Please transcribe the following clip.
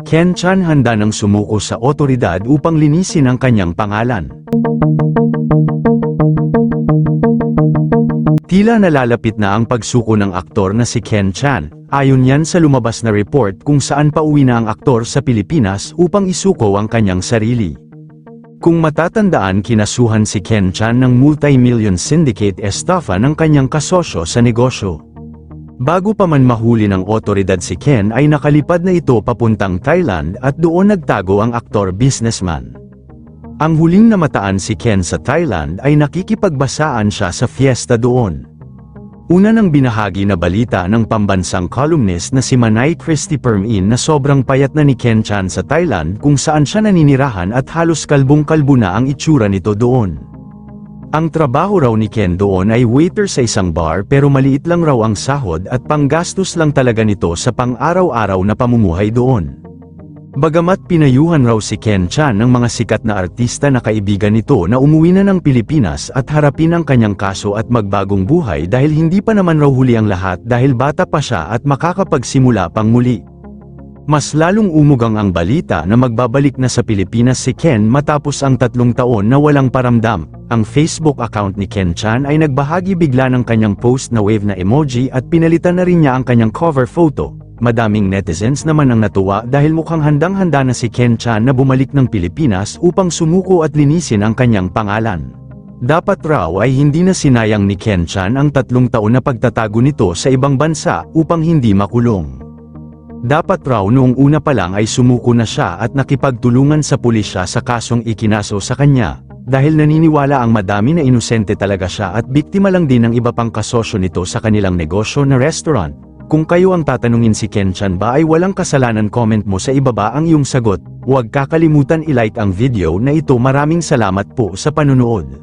Ken Chan handa ng sumuko sa otoridad upang linisin ang kanyang pangalan. Tila nalalapit na ang pagsuko ng aktor na si Ken Chan, ayon yan sa lumabas na report kung saan pauwi na ang aktor sa Pilipinas upang isuko ang kanyang sarili. Kung matatandaan, kinasuhan si Ken Chan ng multi-million syndicate estafa ng kanyang kasosyo sa negosyo. Bago pa man mahuli ng otoridad si Ken ay nakalipad na ito papuntang Thailand at doon nagtago ang aktor-businessman. Ang huling namataan si Ken sa Thailand ay nakikipagbasaan siya sa fiesta doon. Una nang binahagi na balita ng pambansang columnist na si Manay Christy Permin na sobrang payat na ni Ken Chan sa Thailand kung saan siya naninirahan at halos kalbong-kalbo na ang itsura nito doon. Ang trabaho raw ni Ken doon ay waiter sa isang bar pero maliit lang raw ang sahod at panggastos lang talaga nito sa pang-araw-araw na pamumuhay doon. Bagamat pinayuhan raw si Ken Chan ng mga sikat na artista na kaibigan nito na umuwi na ng Pilipinas at harapin ang kanyang kaso at magbagong buhay dahil hindi pa naman raw huli ang lahat dahil bata pa siya at makakapagsimula pang muli. Mas lalong umugang ang balita na magbabalik na sa Pilipinas si Ken matapos ang 3 taon na walang paramdam. Ang Facebook account ni Ken Chan ay nagbahagi bigla ng kanyang post na wave na emoji at pinalitan na rin niya ang kanyang cover photo. Madaming netizens naman ang natuwa dahil mukhang handang-handa na si Ken Chan na bumalik ng Pilipinas upang sumuko at linisin ang kanyang pangalan. Dapat raw ay hindi na sinayang ni Ken Chan ang 3 taon na pagtatago nito sa ibang bansa upang hindi makulong. Dapat raw noong una pa lang ay sumuko na siya at nakipagtulungan sa pulisya sa kasong ikinaso sa kanya, dahil naniniwala ang madami na inosente talaga siya at biktima lang din ng iba pang kasosyo nito sa kanilang negosyo na restaurant. Kung kayo ang tatanungin si Ken Chan ba ay walang kasalanan, comment mo sa ibaba ang iyong sagot. Huwag kakalimutan i-like ang video na ito. Maraming salamat po sa panunood.